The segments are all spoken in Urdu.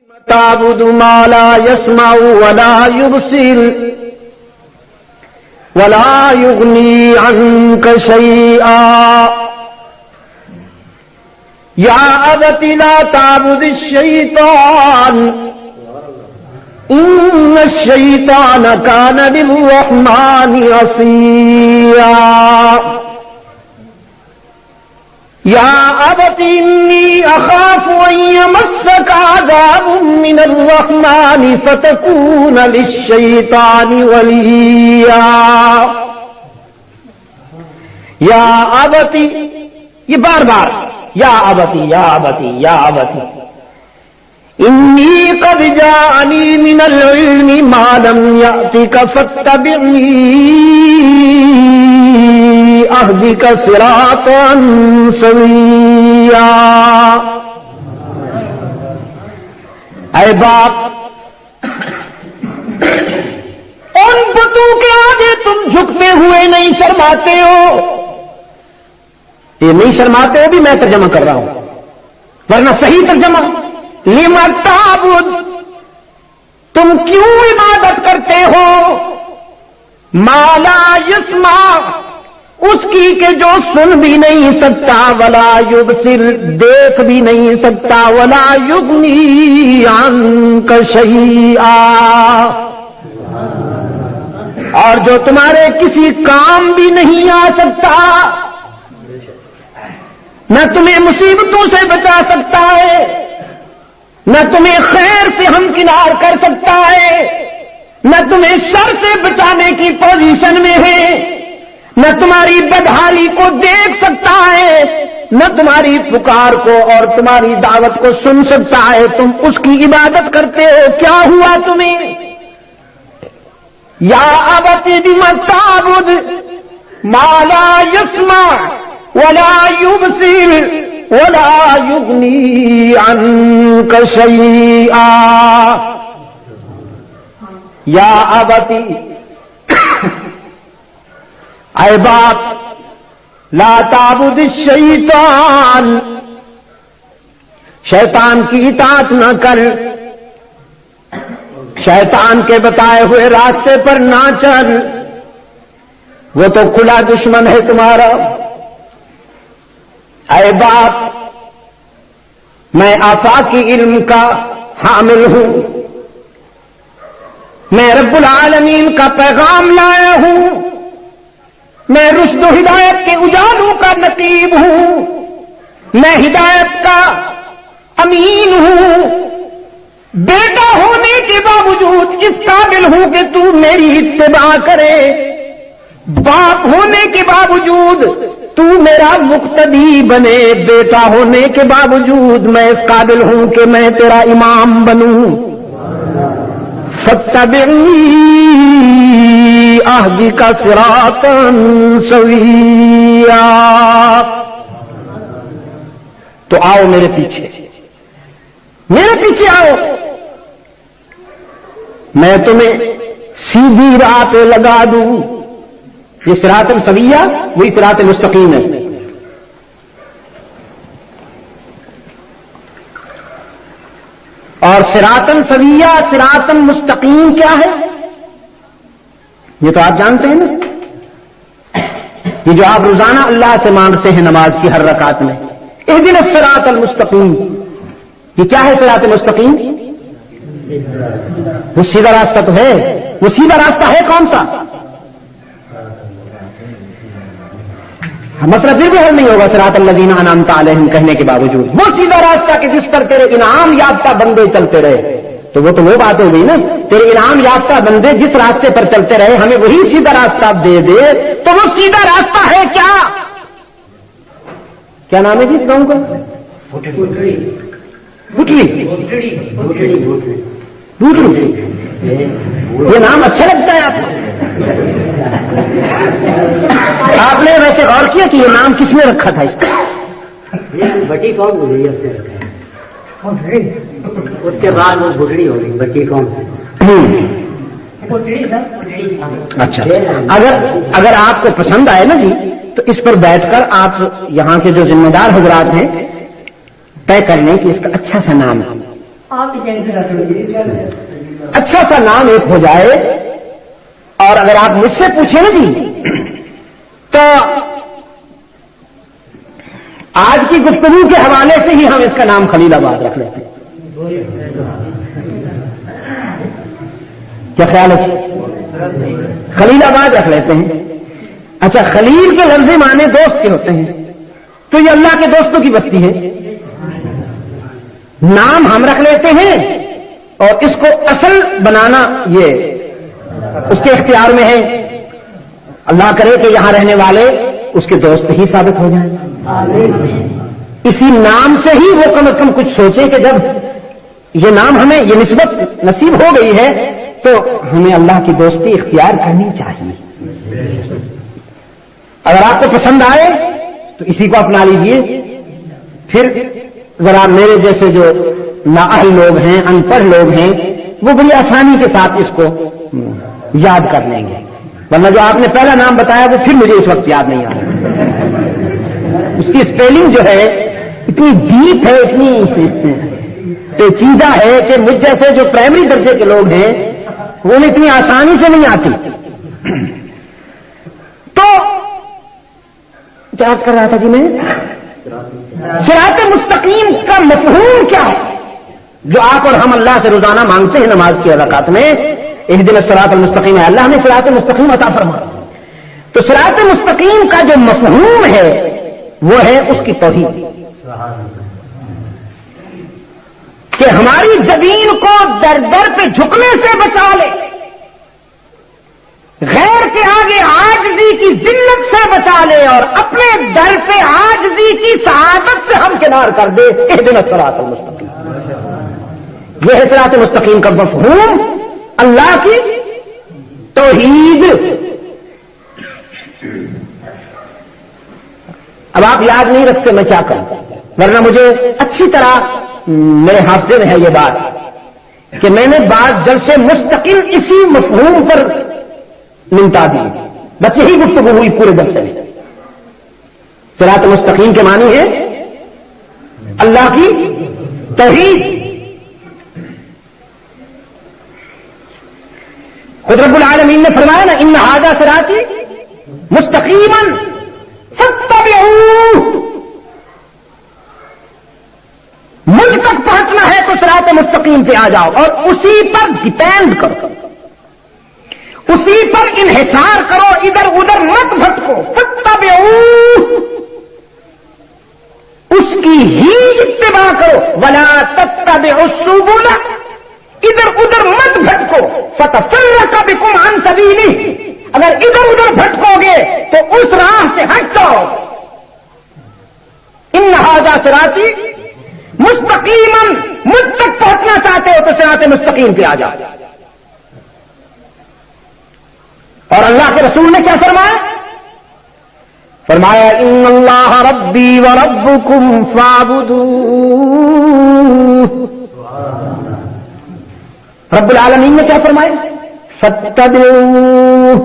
تعبد ما لا يسمع ولا يبصر ولا يغني عنك شيئا يا أبت لا تعبد الشيطان إن الشيطان كان للرحمن عصيا يا أبت إني أخاف أن يمسك عذاب من الرحمن فتكون للشيطان وليا يا أبت یہ بار بار یا ابتی یا ابتی یا ابتی انی قد جاءنی من العلم ما لم یأتک فاتبعنی اہدک صراطا سویا. اے باپ ان بتوں کے آگے تم جھکتے ہوئے نہیں شرماتے ہو. یہ نہیں شرماتے ہو بھی میں ترجمہ کر رہا ہوں, ورنہ صحیح ترجمہ لما تعبد, تم کیوں عبادت کرتے ہو ما لا یسمع, اس کی کہ جو سن بھی نہیں سکتا, ولا یبصر, دیکھ بھی نہیں سکتا, ولا یغنی عنک شیئا, اور جو تمہارے کسی کام بھی نہیں آ سکتا, نہ تمہیں مصیبتوں سے بچا سکتا ہے, نہ تمہیں خیر سے ہمکنار کر سکتا ہے, نہ تمہیں شر سے بچانے کی پوزیشن میں ہے, نہ تمہاری بدحالی کو دیکھ سکتا ہے, نہ تمہاری پکار کو اور تمہاری دعوت کو سن سکتا ہے. تم اس کی عبادت کرتے ہو, کیا ہوا تمہیں؟ یا ابت بم تعبد ما لا یسمع ولا یبصر ولا یغنی عنک شیئا. یا ابتی, اے باپ, لا تعبد الشیطان, شیطان کی اطاعت نہ کر, شیطان کے بتائے ہوئے راستے پر نہ چل, وہ تو کھلا دشمن ہے تمہارا. اے باپ, میں آفاقی علم کا حامل ہوں, میں رب العالمین کا پیغام لایا ہوں, میں رشد و ہدایت کے اجالوں کا نقیب ہوں, میں ہدایت کا امین ہوں. بیٹا ہونے کے باوجود اس قابل ہوں کہ تو میری اتباع کرے, باپ ہونے کے باوجود تو میرا مقتدی بنے, بیٹا ہونے کے باوجود میں اس قابل ہوں کہ میں تیرا امام بنوں. فاتبعنی اہدک صراطا سویا. تو آؤ میرے پیچھے, میرے پیچھے آؤ, میں تمہیں سیدھی راہ پہ لگا دوں. یہ صراط سویہ وہی صراط مستقیم ہے. اور صراط سویہ صراط مستقیم کیا ہے یہ تو آپ جانتے ہیں نا. یہ جو آپ روزانہ اللہ سے مانگتے ہیں نماز کی ہر رکعت میں, اہدنا الصراط المستقیم, یہ کیا ہے صراط مستقیم؟ وہ سیدھا راستہ تو ہے. وہ سیدھا راستہ ہے کون سا؟ مسئلہ پھر بھی حل نہیں ہوگا صراط الذین انعمت علیہم کہنے کے باوجود. وہ سیدھا راستہ کہ جس پر تیرے انعام یافتہ بندے چلتے رہے, تو وہ تو وہ بات ہو گئی نا. تیرے انعام یافتہ بندے جس راستے پر چلتے رہے, ہمیں وہی سیدھا راستہ دے دے, تو وہ سیدھا راستہ ہے کیا؟ کیا نام ہے جس گاؤں کا؟ بھٹلی. یہ نام اچھا لگتا ہے آپ کو؟ آپ نے ویسے غور کیا کہ یہ نام کس نے رکھا تھا اس کا؟ بٹی کون ہو گئی, اس کے بعد وہ بھٹڑی ہو گئی. بٹی کون؟ اچھا, اگر آپ کو پسند آئے نا جی, تو اس پر بیٹھ کر آپ یہاں کے جو ذمہ دار حضرات ہیں طے کر لیں کہ اس کا اچھا سا نام ہے. اچھا سا نام ایک ہو جائے. اور اگر آپ مجھ سے پوچھیں نا جی تو آج کی گفتگو کے حوالے سے ہی ہم اس کا نام خلیل آباد رکھ لیتے ہیں. کیا خیال ہے؟ خلیل آباد رکھ لیتے ہیں. اچھا خلیل کے لفظ معنی دوست کے ہوتے ہیں تو یہ اللہ کے دوستوں کی بستی ہے. نام ہم رکھ لیتے ہیں اور اس کو اصل بنانا یہ اس کے اختیار میں ہے. اللہ کرے کہ یہاں رہنے والے اس کے دوست ہی ثابت ہو جائیں. اسی نام سے ہی وہ کم از کم کچھ سوچے کہ جب یہ نام ہمیں یہ نسبت نصیب ہو گئی ہے تو ہمیں اللہ کی دوستی اختیار کرنی چاہیے. اگر آپ کو پسند آئے تو اسی کو اپنا لیجئے. پھر ذرا میرے جیسے جو نااہل لوگ ہیں ان پڑھ لوگ ہیں وہ بڑی آسانی کے ساتھ اس کو یاد کر لیں گے. ورنہ جو آپ نے پہلا نام بتایا وہ پھر مجھے اس وقت یاد نہیں آ رہا. اس کی اسپیلنگ جو ہے اتنی ڈیپ ہے اتنی پیچیدہ ہے کہ مجھ جیسے جو پرائمری درجے کے لوگ ہیں وہ اتنی آسانی سے نہیں آتی. تو کیا کر رہا تھا جی میں صراط مستقیم کا مفہوم کیا ہے جو آپ اور ہم اللہ سے روزانہ مانگتے ہیں نماز کی رکعت میں. اہدنا الصراط المستقیم ہے اللہ نے صراط مستقیم عطا فرمایا. تو صراط مستقیم کا جو مفہوم ہے وہ ہے اس کی توحید کہ ہماری زمین کو در در پہ جھکنے سے بچا لے, غیر کے آگے عاجزی کی ذلت سے بچا لے اور اپنے در پہ عاجزی کی سعادت سے ہم کنار کر دے. اہدنا الصراط المستقیم یہ ہے صراط مستقیم کا مفہوم اللہ کی توحید. اب آپ یاد نہیں رکھتے میں کیا کروں ورنہ مجھے اچھی طرح میرے حافظے میں ہے یہ بات کہ میں نے بعض جلسے مستقل اسی مفہوم پر نمٹا دی. بس یہی گفتگو ہوئی پورے جلسے میں. صراط مستقیم کے معنی ہے اللہ کی توحید. خود رب العالمین نے فرمایا نا ان ھذا صراطی مستقیما فاتبعوہ. مجھ تک پہنچنا ہے تو صراط مستقیم پہ آ جاؤ اور اسی پر ڈپینڈ کرو, اسی پر انحصار کرو, ادھر ادھر مت بھٹکو. فاتبعوہ اس کی ہی اتباع کرو. ولا تتبعوا السبل ادھر ادھر مت بھٹکو. فتفرق بکم عن سبیلہ اگر ادھر ادھر بھٹکو گے تو اس راہ سے ہٹ جاؤ. ان ھذا صراطی مستقیما مجھ تک پہنچنا چاہتے ہو تو صراط مستقیم پہ آ جاؤ. اور اللہ کے رسول نے کیا فرمایا؟ فرمایا ان اللہ ربی وربکم فاعبدوہ. رب العالمین نے کیا فرمایا؟ فاتبعوہ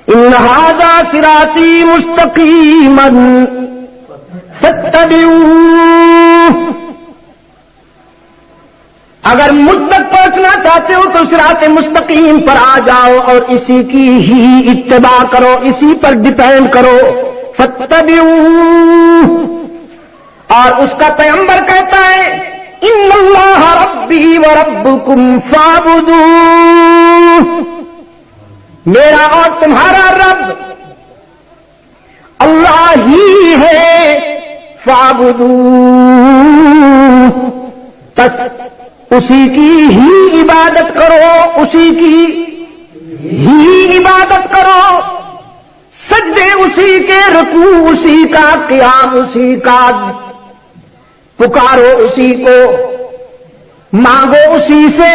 ان ھذا صراطی مستقیما فاتبعوہ. اگر مجھ تک پہنچنا چاہتے ہو تو صراط مستقیم پر آ جاؤ اور اسی کی ہی اتباع کرو, اسی پر ڈپینڈ کرو. فاتبعوہ اور اس کا پیغمبر کہتا ہے ان اللہ ربی وربکم فاعبدوہ. میرا اور تمہارا رب اللہ ہی ہے. فاعبدوہ بس اسی کی ہی عبادت کرو, اسی کی ہی عبادت کرو. سجدے اسی کے, رکوع اسی کا, قیام اسی کا, پکارو اسی کو, مانگو اسی سے,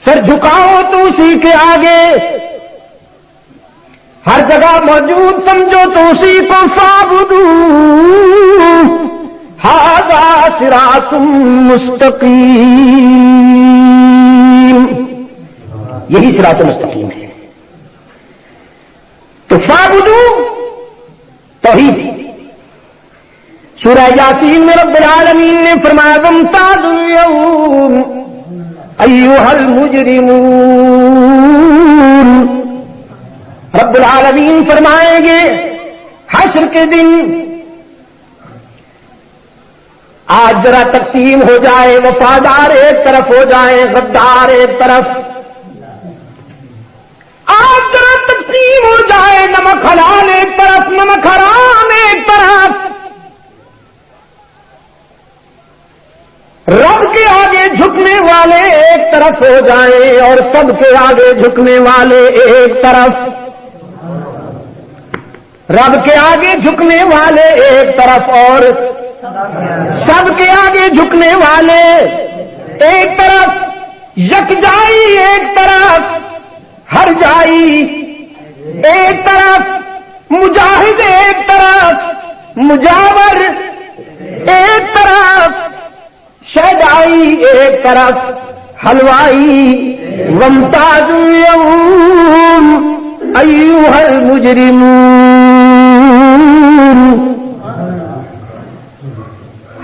سر جھکاؤ تو اسی کے آگے, ہر جگہ موجود سمجھو تو اسی کو. فاعبدوہ ھذا صراط مستقیم. یہی صراط مستقیم ہے. تو فاعبدوہ توحید. سورہ سورہ یاسین میں رب العالمین نے فرمایا وامتازوا اليوم ایھا المجرمون. رب العالمین فرمائیں گے حشر کے دن آج ذرا تقسیم ہو جائے، وفادار ایک طرف ہو جائیں، غدار ایک طرف. آج ذرا تقسیم ہو جائے، نمک حلال ایک طرف، نمک حرام ایک طرف. رب کے آگے جھکنے والے ایک طرف ہو جائیں اور سب کے آگے جھکنے والے ایک طرف. رب کے آگے جھکنے والے ایک طرف اور سب کے آگے جھکنے والے ایک طرف. یکجائی ایک طرف، ہر جائی ایک طرف، مجاہد ایک طرف، مجاور ایک طرف، شہدائی ایک طرف، حلوائی. وامتازوا اليوم ایھا المجرمون.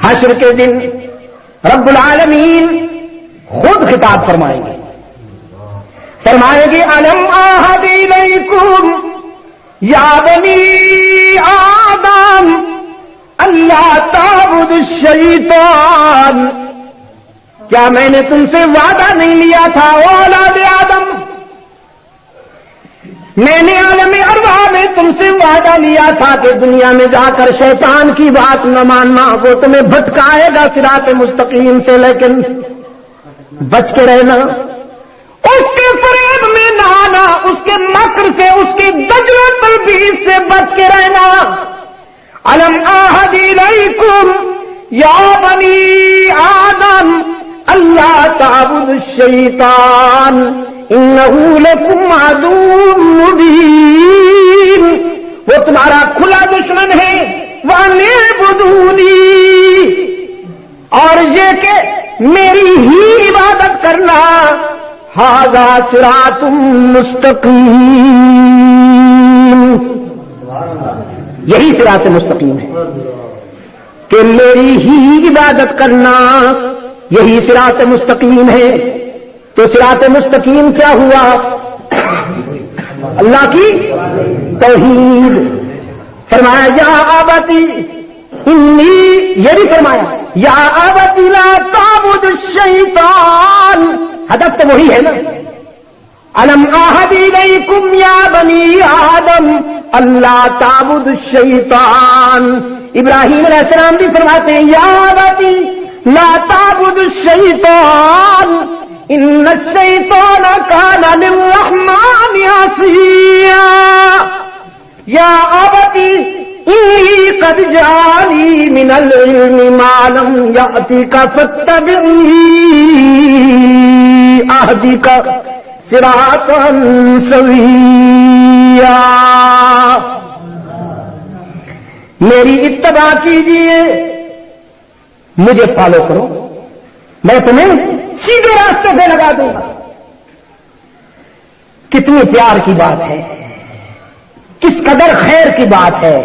حشر کے دن رب العالمین خود خطاب فرمائیں گے، فرمائیں گے الم اعہد الیکم یا بنی آدم اللہ تعبدوا الشیطان. کیا میں نے تم سے وعدہ نہیں لیا تھا اولاد آدم؟ میں نے عالم ارواح میں تم سے وعدہ لیا تھا کہ دنیا میں جا کر شیطان کی بات نہ ماننا، وہ تمہیں بھٹکائے گا صراط مستقیم سے، لیکن بچ کے رہنا، اس کے فریب میں نہ آنا، اس کے مکر سے، اس کی دجل و تلبیس سے بچ کے رہنا. الم اعہد الیکم یا بنی آدم اللہ تعبدوا الشیطان انہ لکم عدو مبین. وہ تمہارا کھلا دشمن ہے. وَأَنِ اعْبُدُونِی، اور یہ کہ میری ہی عبادت کرنا. ھذا صراط مستقیم، یہی صراط مستقیم ہے کہ میری ہی عبادت کرنا، یہی صراط مستقیم ہے. تو صراط مستقیم کیا ہوا؟ اللہ کی توحید. فرمایا یا ابتی انی، یہ بھی فرمایا یا ابتی لا تعبد الشیطان. ہدف تو وہی ہے نا. الم اعہد الیکم یا بنی آدم اللہ تعبد الشیطان. ابراہیم علیہ السلام بھی فرماتے ہیں یا ابتی لا تعبد الشیطان ان الشیطان کان للرحمن عصیا. یا ابتی انی قد جاءنی من العلم ما لم یأتک فاتبعنی اہدک صراطا سویا. میری اتباع کیجیے، مجھے فالو کرو، میں تمہیں سیدھے راستے پہ لگا دوں گا. کتنی پیار کی بات ہے، کس قدر خیر کی بات ہے،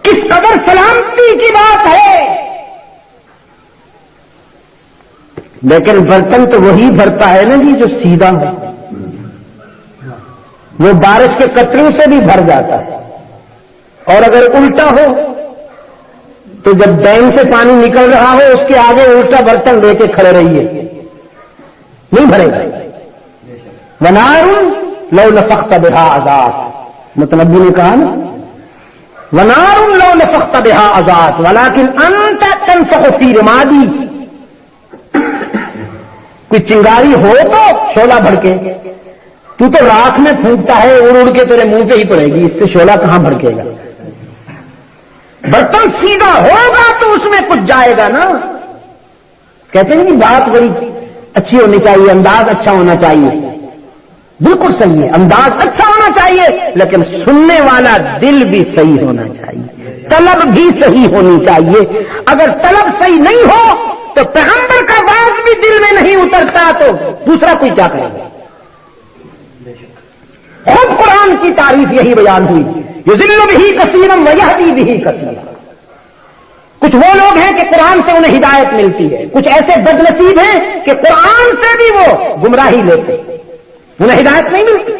کس قدر سلامتی کی بات ہے. لیکن برتن تو وہی بھرتا ہے نا جی جو سیدھا ہے. وہ بارش کے قطروں سے بھی بھر جاتا ہے، اور اگر الٹا ہو تو جب ڈیم سے پانی نکل رہا ہو اس کے آگے الٹا برتن لے کے کھڑے رہیے، نہیں بھرے گا. ونار لو نفخت بها عذاب، متنبی نے کہا نا ونار لو نفخت بها عذاب ولكن انت تنفخ في رمادی. کوئی چنگاری ہو تو شعلہ بھڑکے، تو راکھ میں پھونکتا ہے، اڑ اڑ کے تیرے منہ پہ ہی پڑے گی، اس سے شعلہ کہاں بھڑکے گا. برتن سیدھا ہوگا تو اس میں کچھ جائے گا نا. کہتے ہیں کہ بات بڑی اچھی ہونی چاہیے، انداز اچھا ہونا چاہیے. بالکل صحیح ہے، انداز اچھا ہونا چاہیے، لیکن سننے والا دل بھی صحیح ہونا چاہیے، طلب بھی صحیح ہونی چاہیے. اگر طلب صحیح نہیں ہو تو پیغمبر کا باز بھی دل میں نہیں اترتا تو دوسرا کوئی کیا کرے گا. خود قرآن کی تعریف یہی بیان ہوئی، یضل بہ کثیرا ویہدی بہ کثیرا. کچھ وہ لوگ ہیں کہ قرآن سے انہیں ہدایت ملتی ہے، کچھ ایسے بدنصیب ہیں کہ قرآن سے بھی وہ گمراہی لیتے، انہیں ہدایت نہیں ملتی۔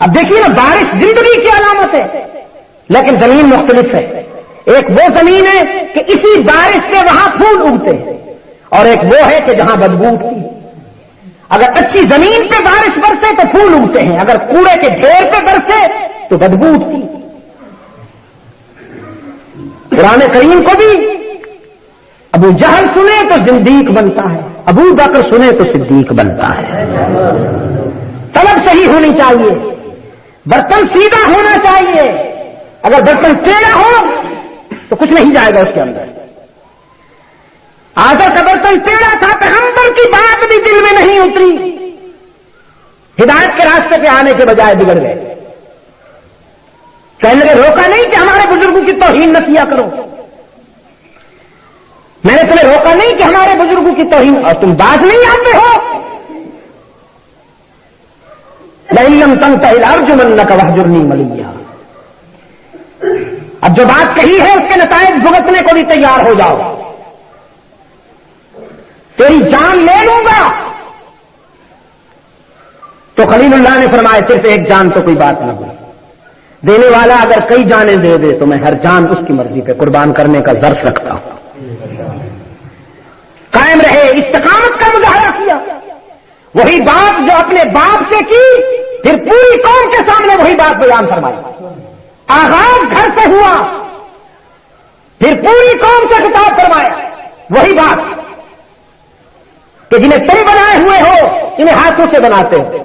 اب دیکھیے نا، بارش زندگی کی علامت ہے، لیکن زمین مختلف ہے۔ ایک وہ زمین ہے کہ اسی بارش سے وہاں پھول اگتے ہیں، اور ایک وہ ہے کہ جہاں بدبو اٹھتی ہے۔ اگر اچھی زمین پہ بارش برسے تو پھول اگتے ہیں، اگر کوڑے کے ڈھیر پہ برسے تو بدبو اٹھتی ہے۔ قرآن کریم کو بھی ابو جہل سنے تو زندیق بنتا ہے، ابو بکر سنے تو صدیق بنتا ہے۔ طلب صحیح ہونی چاہیے، برتن سیدھا ہونا چاہیے۔ اگر برتن ٹیڑھا ہو تو کچھ نہیں جائے گا اس کے اندر۔ آزر کا برتن ٹیڑھا تھا، پیغمبر کی بات بھی دل میں نہیں اتری، ہدایت کے راستے پہ آنے کے بجائے بگڑ گئے۔ کہنے لگے روکا نہیں کہ ہمارے بزرگوں کی توہین نہ کیا کرو، میں نے تمہیں روکا نہیں کہ ہمارے بزرگوں کی توہین، اور تم باز نہیں آتے ہو۔ لئن لم تنتهِ لأرجمنك واهجرني مليا۔ اب جو بات کہی ہے اس کے نتائج بھگتنے کو بھی تیار ہو جاؤ، تیری جان لے لوں گا۔ تو خلیل اللہ نے فرمایا صرف ایک جان تو کوئی بات نہ ہوئی، دینے والا اگر کئی جانیں دے دے تو میں ہر جان اس کی مرضی پہ قربان کرنے کا ظرف رکھتا ہوں۔ قائم رہے، استقامت کا مظاہرہ کیا، وہی بات جو اپنے باپ سے کی پھر پوری قوم کے سامنے وہی بات بیان فرمائی۔ آغاز گھر سے ہوا، پھر پوری قوم سے خطاب فرمایا، وہی بات کہ جنہیں تم بنائے ہوئے ہو انہیں ہاتھوں سے بناتے ہو،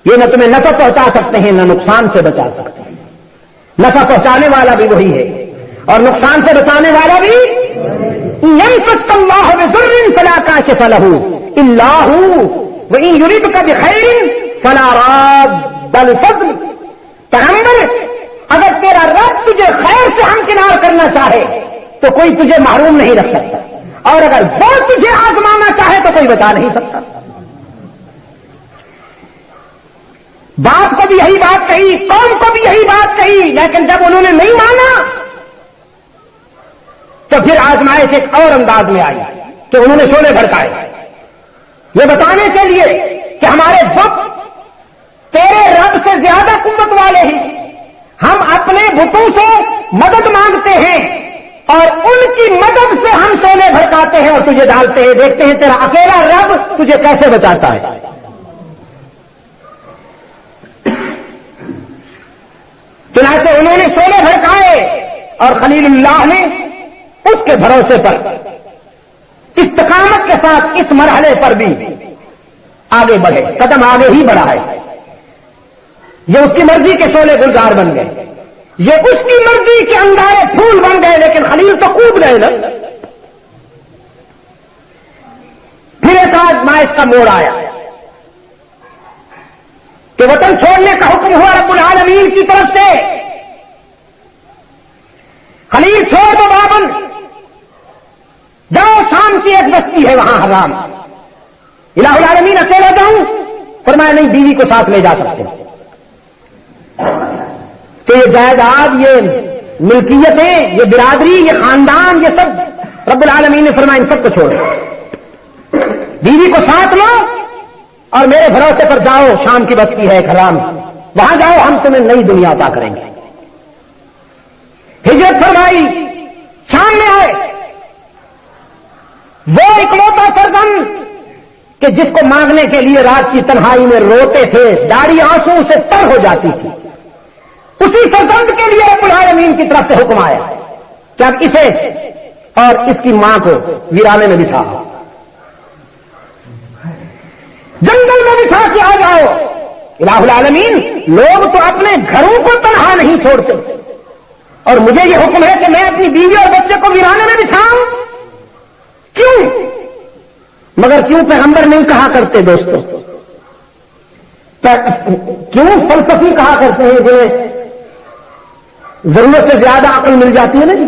یہ نہ تمہیں نفع پہنچا سکتے ہیں نہ نقصان سے بچا سکتے ہیں۔ نفع پہنچانے والا بھی وہی ہے اور نقصان سے بچانے والا بھی۔ يَمْسَسْكَ اللَّهُ بِضُرٍّ فَلَا كَاشِفَ لَهُ إِلَّا هُوَ وَإِن يُرِدْكَ بِخَيْرٍ فَلَا رَادَّ لِفَضْلِهِ۔ پیغمبر اگر تیرا رب تجھے خیر سے ہمکنار کرنا چاہے تو کوئی تجھے محروم نہیں رکھ سکتا، اور اگر وہ تجھے آزمانا چاہے تو کوئی بچا نہیں سکتا۔ باپ کو بھی یہی بات کہی، قوم کو بھی یہی بات کہی، لیکن جب انہوں نے نہیں مانا تو پھر آزمائش ایک اور انداز میں آئی کہ انہوں نے شعلے بھڑکائے، یہ بتانے کے لیے کہ ہمارے بت تیرے رب سے زیادہ قوت والے ہیں، ہم اپنے بتوں سے مدد مانگتے ہیں اور ان کی مدد سے ہم شعلے بھڑکاتے ہیں اور تجھے ڈالتے ہیں، دیکھتے ہیں تیرا اکیلا رب تجھے کیسے بچاتا ہے۔ چنانچہ انہوں نے شعلے بھڑکائے اور خلیل اللہ نے اس کے بھروسے پر استقامت کے ساتھ اس مرحلے پر بھی آگے بڑھے، قدم آگے ہی بڑھا ہے۔ یہ اس کی مرضی کے شعلے گلزار بن گئے، یہ اس کی مرضی کے انگارے پھول بن گئے، لیکن خلیل تو کود گئے نا۔ پھر ایک آزمائش کا موڑ آیا کہ وطن چھوڑنے کا حکم ہوا رب العالمین کی طرف سے، خلیل چھوڑ دو بابن، جاؤ شام کی ایک بستی ہے وہاں حرام۔ الہ العالمین اکیلا جاؤں؟ فرمایا نہیں، بیوی کو ساتھ لے جا سکتے، کہ یہ جائیداد، یہ ملکیتیں، یہ برادری، یہ خاندان، یہ سب رب العالمین نے فرمایا ان سب کو چھوڑو، بیوی کو ساتھ لو اور میرے بھروسے پر جاؤ، شام کی بستی ہے ایک حرام، وہاں جاؤ، ہم تمہیں نئی دنیا عطا کریں گے۔ ہجرت فرمائی، شام میں آئے، وہ اکلوتا فرزند کہ جس کو مانگنے کے لیے رات کی تنہائی میں روتے تھے، داڑھی آنسو سے تر ہو جاتی تھی، اسی فرزند کے لیے رب العالمین کی طرف سے حکم آیا کہ اب اسے اور اس کی ماں کو ویرانے میں بٹھا، جنگل میں بٹھا کے آ جاؤ۔ الہ العالمین، لوگ تو اپنے گھروں کو تنہا نہیں چھوڑتے، اور مجھے یہ حکم ہے کہ میں اپنی بیوی اور بچے کو ویرانے میں بٹھاؤں؟ کیوں؟ مگر کیوں پیغمبر نہیں کہا کرتے دوستو؟ کیوں فلسفی کہا کرتے ہیں جنہیں ضرورت سے زیادہ عقل مل جاتی ہے نا جی،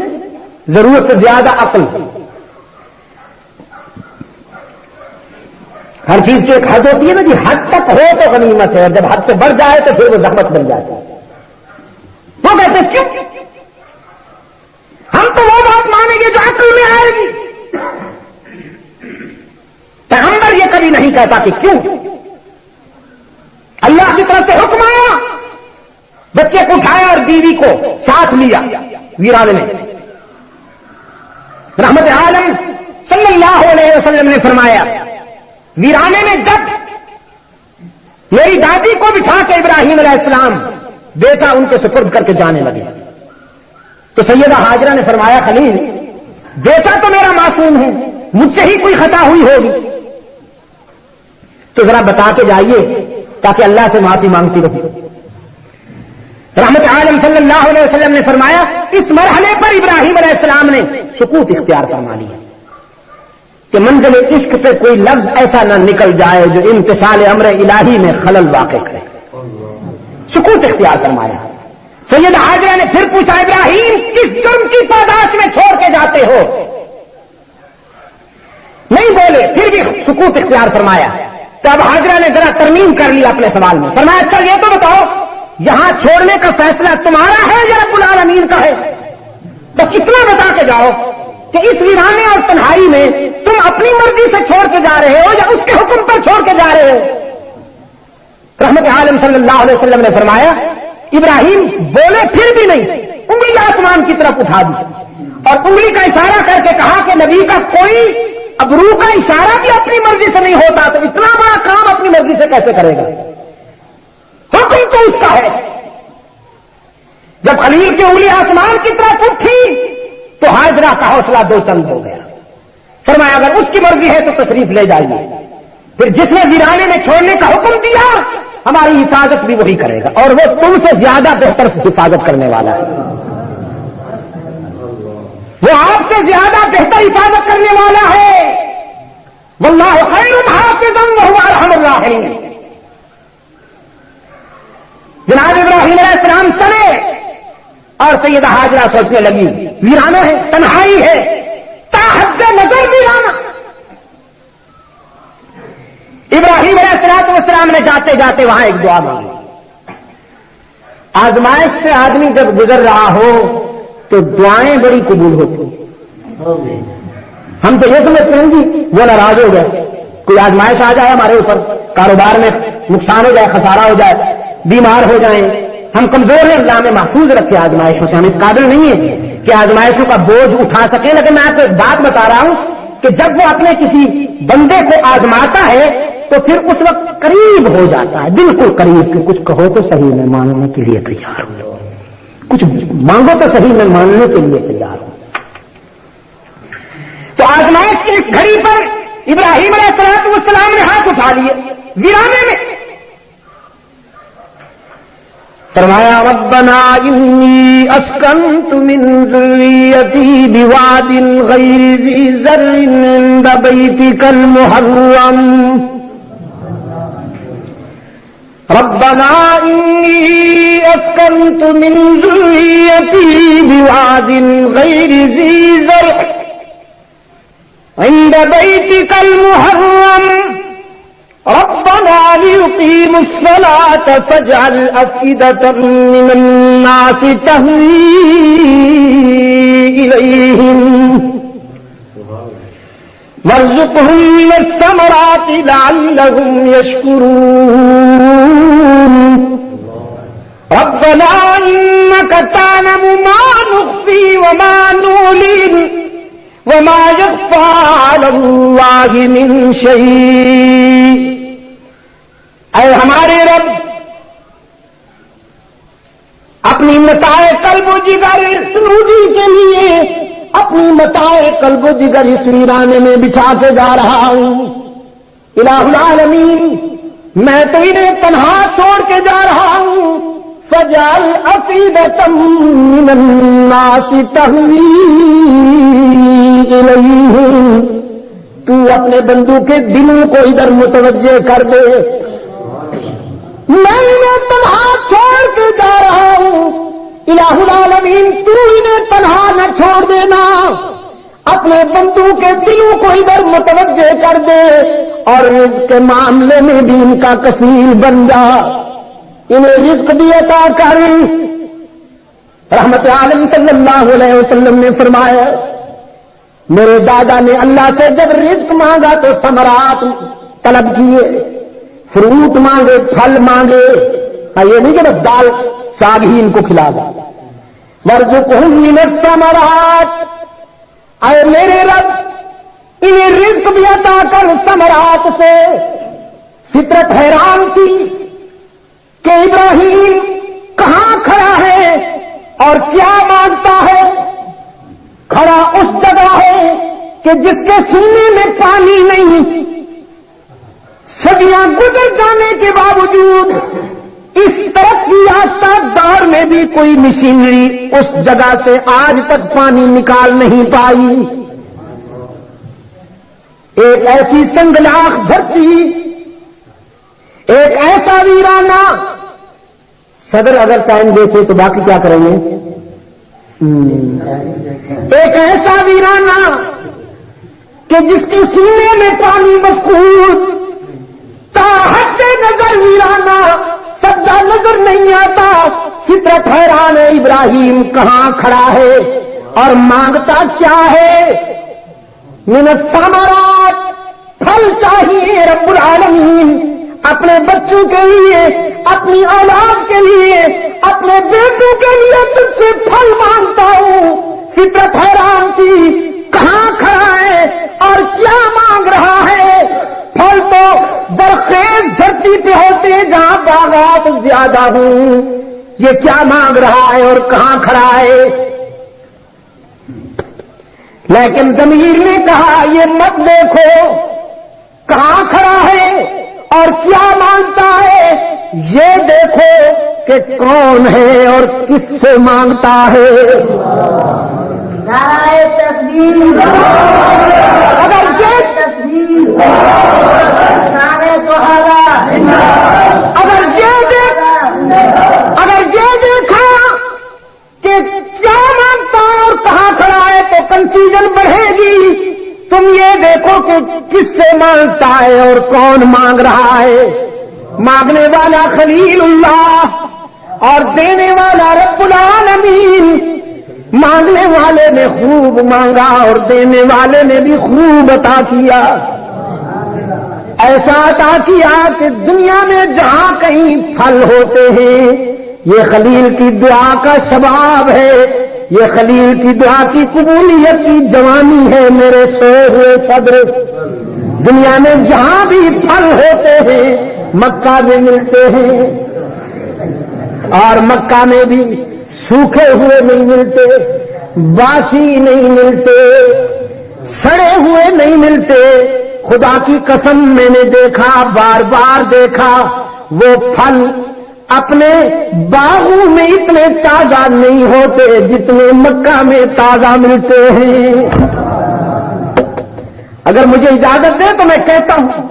ضرورت سے زیادہ عقل۔ ہر چیز کی ایک حد ہوتی ہے نا جی، حد تک ہو تو غنیمت ہے، اور جب حد سے بڑھ جائے تو پھر وہ زحمت بن جاتی ہے۔ وہ کہتے ہیں کیوں؟ کبھی نہیں کہتا کہ کیوں. اللہ کی طرف سے حکم آیا, بچے کو اٹھایا اور بیوی کو ساتھ لیا ویرانے میں. رحمت عالم صلی اللہ علیہ وسلم نے فرمایا, ویرانے میں جب میری دادی کو بٹھا کے ابراہیم علیہ السلام بیٹا ان کے سپرد کر کے جانے لگے, تو سیدہ ہاجرہ نے فرمایا, خلیل بیٹا تو میرا معصوم ہے, مجھ سے ہی کوئی خطا ہوئی ہوگی, تو ذرا بتا کے جائیے تاکہ اللہ سے معافی مانگتی رہی. رحمت عالم صلی اللہ علیہ وسلم نے فرمایا, اس مرحلے پر ابراہیم علیہ السلام نے سکوت اختیار فرما لیا کہ منزل عشق پہ کوئی لفظ ایسا نہ نکل جائے جو امتثال امر الہی میں خلل واقع کرے. سکوت اختیار فرمایا. سید حاجرہ نے پھر پوچھا, ابراہیم کس جرم کی پاداش میں چھوڑ کے جاتے ہو؟ نہیں بولے, پھر بھی سکوت اختیار فرمایا. تو اب حاجرہ نے ذرا ترمیم کر لیا اپنے سوال میں, فرمایا اچھا یہ تو بتاؤ, یہاں چھوڑنے کا فیصلہ تمہارا ہے یا رب العالمین کا ہے؟ بس اتنا بتا کے جاؤ کہ اس ویرانے اور تنہائی میں تم اپنی مرضی سے چھوڑ کے جا رہے ہو یا اس کے حکم پر چھوڑ کے جا رہے ہو؟ رحمت عالم صلی اللہ علیہ وسلم نے فرمایا, ابراہیم بولے پھر بھی نہیں, انگلی آسمان کی طرف اٹھا دی اور انگلی کا اشارہ کر کے کہا کہ نبی کا کوئی ابرو کا اشارہ بھی اپنی مرضی سے نہیں ہوتا, تو اتنا بڑا کام اپنی مرضی سے کیسے کرے گا؟ حکم تو اس کا ہے. جب خلیل کی انگلی آسمان کی طرف اٹھی تو حاجرہ کا حوصلہ دو چند ہو گیا. فرمایا اگر اس کی مرضی ہے تو تشریف لے جائیے, پھر جس نے ویرانے میں چھوڑنے کا حکم دیا ہماری حفاظت بھی وہی کرے گا, اور وہ تم سے زیادہ بہتر حفاظت کرنے والا ہے. وہ آپ سے زیادہ بہتر حفاظت کرنے والا ہے. واللہ خیر حافظا وهو ارحم الراحمین. جناب ابراہیم علیہ السلام چلے اور سیدہ حاجرہ سوچنے لگی, ویرانہ ہے, تنہائی ہے, تاحد نظر ویرانہ. ابراہیم علیہ السلام نے جاتے جاتے وہاں ایک دعا مانگی. آزمائش سے آدمی جب گزر رہا ہو تو دعائیں بڑی قبول ہوتی. ہم تو یہ سمجھتے ہیں جی وہ ناراض ہو گئے, کوئی آزمائش آ جائے ہمارے اوپر, کاروبار میں نقصان ہو جائے, خسارہ ہو جائے, بیمار ہو جائیں, ہم کمزور ہیں, اللہ میں محفوظ رکھے آزمائشوں سے. ہم اس قابل نہیں ہیں کہ آزمائشوں کا بوجھ اٹھا سکیں. لیکن میں آپ کو ایک بات بتا رہا ہوں کہ جب وہ اپنے کسی بندے کو آزماتا ہے تو پھر اس وقت قریب ہو جاتا ہے, بالکل قریب, کہ کچھ کہو تو صحیح میں ماننے کے لیے تیار ہوں, کچھ مانگو تو صحیح میں ماننے کے لیے تیار ہوں. تو آزمائش کی اس گھڑی پر ابراہیم علیہ السلام نے ہاتھ اٹھا لیے ویرانے میں. فرمایا ربنا انی اسکنت من ذریتی بواد غیر ذی زرع عند بیتک المحرم. ربنا انی اسکنت من ذریتی بواد غیر ذی زرع عند بیتک المحرم ربنا ليقيموا الصلاة فاجعل أفئدة من الناس تهوي إليهم وارزقهم من الثمرات لعلهم يشكرون. ربنا إنك تعلم ما نخفي وما نعلن وما يخفى على الله من شيء. اے ہمارے رب, اپنی متاع قلب و جگر سنودی کے لیے اپنی متاع قلب و جگر اس ویرانے میں بچھا کے جا رہا ہوں. الہ العالمین, میں تو انہیں تنہا چھوڑ کے جا رہا ہوں. فجعل افئدة من الناس تهوی الیہم. تو اپنے بندوں کے دلوں کو ادھر متوجہ کر دے. میں انہیں تنہا چھوڑ کے جا رہا ہوں. الہ العالمین, تو انہیں تنہا نہ چھوڑ دینا, اپنے بندوں کے دلوں کو ادھر متوجہ کر دے اور رزق کے معاملے میں بھی ان کا کفیل بن جا, انہیں رزق بھی عطا کر. رحمت عالم صلی اللہ علیہ وسلم نے فرمایا, میرے دادا نے اللہ سے جب رزق مانگا تو ثمرات طلب کیے، فروٹ مانگے، پھل مانگے، یہ نہیں کہ بس دال ساگ ہی ان کو کھلا دیں. وارزقہم من الثمرات، اے میرے رب انہیں رزق بھی عطا کر ثمرات سے. فطرت حیران تھی کہ ابراہیم کہاں کھڑا ہے اور کیا مانگتا ہے. کھڑا اس جگہ ہے کہ جس کے سینے میں پانی نہیں، صدیاں گزر جانے کے باوجود اس ترقی یافتہ دور میں بھی کوئی مشینری اس جگہ سے آج تک پانی نکال نہیں پائی. ایک ایسی سنگلاخ دھرتی، ایک ایسا ویرانہ. صدر اگر ٹائم دیکھے تو باقی کیا کریں گے. ایک ایسا ویرانہ کہ جس کے سینے میں پانی مفقود، تاحد نظر ویرانہ، سبزہ نظر نہیں آتا. فطرت حیران ہے ابراہیم کہاں کھڑا ہے اور مانگتا کیا ہے. من الثمرات، پھل چاہیے رب العالمین اپنے بچوں کے لیے، اپنی اولاد کے لیے، اپنے بیٹوں کے لیے تجھ سے پھل مانگتا ہوں. فطرت حیران تھی کہاں کھڑا ہے اور کیا مانگ رہا ہے. پھل تو زرخیز دھرتی پہ ہوتے جہاں باغات زیادہ ہوں، یہ کیا مانگ رہا ہے اور کہاں کھڑا ہے. لیکن ضمیر نے کہا یہ مت دیکھو کہاں کھڑا ہے اور کیا مانگتا ہے، یہ دیکھو کہ کون ہے اور کس سے مانگتا ہے. نعرہ تکبیر، اگر یہ تکبیر، نعرہ صحابہ، اگر یہ دیکھا کہ کیا مانگتا ہے اور کہاں کھڑا ہے تو کنفیوژن بڑھے گی. تم یہ دیکھو کہ کس سے مانگتا ہے اور کون مانگ رہا ہے. مانگنے والا خلیل اللہ اور دینے والا رب العالمین. مانگنے والے نے خوب مانگا اور دینے والے نے بھی خوب عطا کیا. ایسا عطا کیا کہ دنیا میں جہاں کہیں پھل ہوتے ہیں یہ خلیل کی دعا کا شباب ہے، یہ خلیل کی دعا کی قبولیت کی جوانی ہے. میرے سوئے ہوئے صدر، دنیا میں جہاں بھی پھل ہوتے ہیں مکہ میں ملتے ہیں، اور مکہ میں بھی سوکھے ہوئے نہیں ملتے، باسی نہیں ملتے، سڑے ہوئے نہیں ملتے. خدا کی قسم میں نے دیکھا، بار بار دیکھا، وہ پھل اپنے باغوں میں اتنے تازہ نہیں ہوتے جتنے مکہ میں تازہ ملتے ہیں. اگر مجھے اجازت دے تو میں کہتا ہوں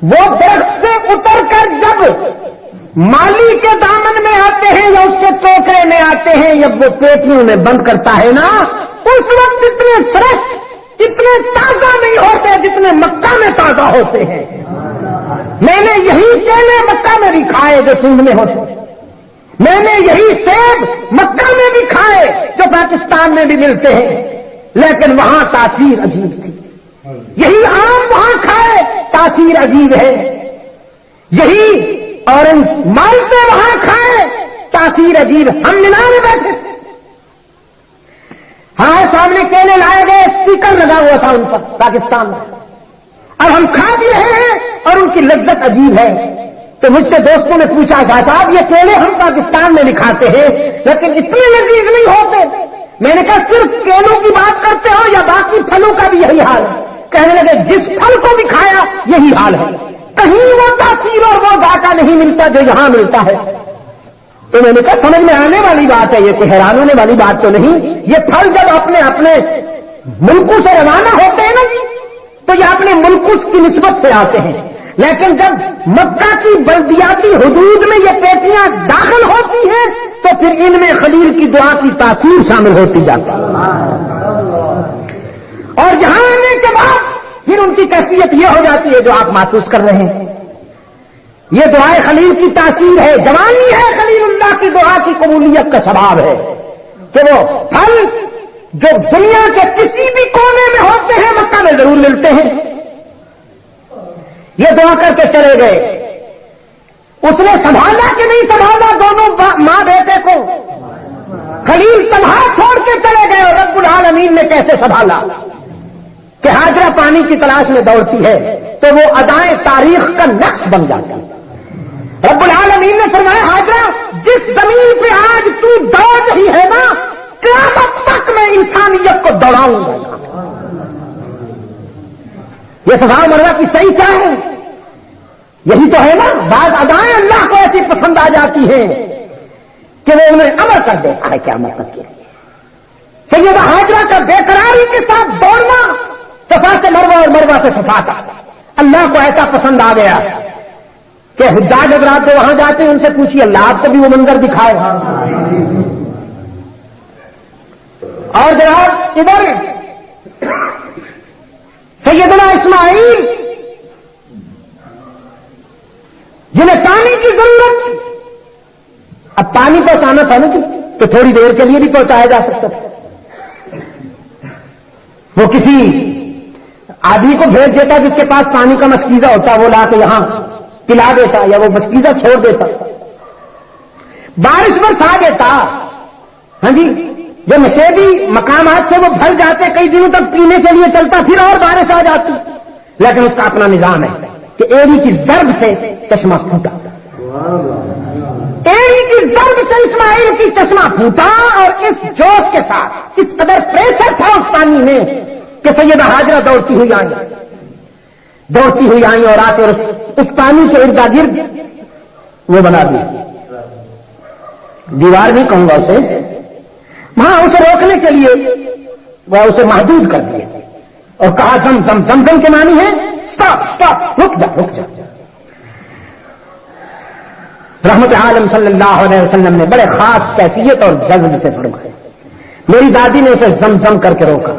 وہ درخت سے اتر کر جب مالی کے دامن میں آتے ہیں یا اس کے ٹوکرے میں آتے ہیں یا وہ پیٹیوں میں بند کرتا ہے نا، اس وقت اتنے فریش، اتنے تازہ نہیں ہوتے جتنے مکہ میں تازہ ہوتے ہیں. میں نے یہی کیلے مکہ میں بھی کھائے جو سندھ میں ہوتے، میں نے یہی سیب مکہ میں بھی کھائے جو پاکستان میں بھی ملتے ہیں، لیکن وہاں تاثیر عجیب تھی. یہی آم وہاں کھائے، تاثیر عجیب ہے. یہی اورنج مالتے وہاں کھائے، تاثیر عجیب. ہم مینار میں بیٹھے، ہمارے سامنے کیلے لائے گئے، اسپیکر لگا ہوا تھا ان پر پاکستان میں، اور ہم کھا بھی رہے ہیں اور ان کی لذت عجیب ہے. تو مجھ سے دوستوں نے پوچھا شاہ صاحب یہ کیلے ہم پاکستان میں کھاتے ہیں لیکن اتنے لذیذ نہیں ہوتے. میں نے کہا صرف کیلوں کی بات کرتے ہو یا باقی پھلوں کا بھی یہی حال ہے؟ کہنے لگے جس پھل کو بھی کھایا یہی حال ہے، کہیں وہ تاثیر اور وہ ذائقہ نہیں ملتا جو یہاں ملتا ہے. تو میں نے کہا سمجھ میں آنے والی بات ہے، یہ کوئی حیران ہونے والی بات تو نہیں. یہ پھل جب اپنے اپنے ملکوں سے روانہ ہوتے ہیں نا جی تو یہ اپنے ملکوں کی نسبت سے آتے ہیں، لیکن جب مکہ کی بلدیاتی حدود میں یہ پیٹیاں داخل ہوتی ہیں تو پھر ان میں خلیل کی دعا کی تاثیر شامل ہوتی جاتی ہے. اور یہاں آنے کے بعد پھر ان کی کیفیت یہ ہو جاتی ہے جو آپ محسوس کر رہے ہیں. یہ دعائے خلیل کی تاثیر ہے، جوانی ہے، خلیل اللہ کی دعا کی قبولیت کا سبب ہے کہ وہ پھل جو دنیا کے کسی بھی کونے میں ہوتے ہیں مکہ میں ضرور ملتے ہیں. دعا کر کے چلے گئے. اس نے سنبھالا کہ نہیں سنبھالا دونوں ماں بیٹے کو؟ خلیل تنہا چھوڑ کے چلے گئے. اور رب العالمین نے کیسے سنبھالا کہ ہاجرہ پانی کی تلاش میں دوڑتی ہے تو وہ ادائیں تاریخ کا نقش بن جاتی ہے. رب العالمین نے فرمایا ہاجرہ جس زمین پہ آج تو دوڑ رہی ہے نا قیامت تک میں انسانیت کو دوڑاؤں گا. یہ صفا مروا کی صحیح کیا ہے؟ یہی تو ہے نا. بعض ادائیں اللہ کو ایسی پسند آ جاتی ہیں کہ وہ انہیں امر کر دیتا ہے قیامت تک کے لیے. سیدہ ہاجرہ کا بے قراری کے ساتھ دوڑنا صفا سے مروا اور مروا سے صفا کا اللہ کو ایسا پسند آ گیا کہ حجاج حضرات جو وہاں جاتے ہیں ان سے پوچھیے اللہ آپ کو بھی وہ منظر دکھائے. اور جناب ادھر سیدنا اسماعیل جنہیں پانی کی ضرورت تھی. اب پانی پہنچانا تھا نا تو تھوڑی دیر کے لیے بھی پہنچایا جا سکتا تھا. وہ کسی آدمی کو بھیج دیتا جس کے پاس پانی کا مشکیزہ ہوتا وہ لا کے یہاں پلا دیتا یا وہ مشکیزہ چھوڑ دیتا. بارش برسا دیتا. ہاں جی جو نشیبی مقامات سے وہ بھر جاتے کئی دنوں تک پینے کے لیے چلتا پھر اور بارش آ جاتی. لیکن اس کا اپنا نظام ہے کہ ایڑی کی ضرب سے چشمہ پھوٹا. ایڑی کی ضرب سے اسماعیل کی چشمہ پھوٹا. اور اس جوش کے ساتھ اس قدر پریشر تھا اس پانی میں کہ سیدہ ہاجرہ دوڑتی ہوئی آئی اور آتے اور اس پانی کے ارد گرد وہ بنا دی دیوار نہیں کہوں گا اسے. وہاں اسے روکنے کے لیے وہ اسے محدود کر دیا اور کہا زمزم کے معنی ہے سٹاپ رک جا. رحمت عالم صلی اللہ علیہ وسلم نے بڑے خاص کیفیت اور جذب سے فرمایا. میری دادی نے اسے زمزم کر کے روکا.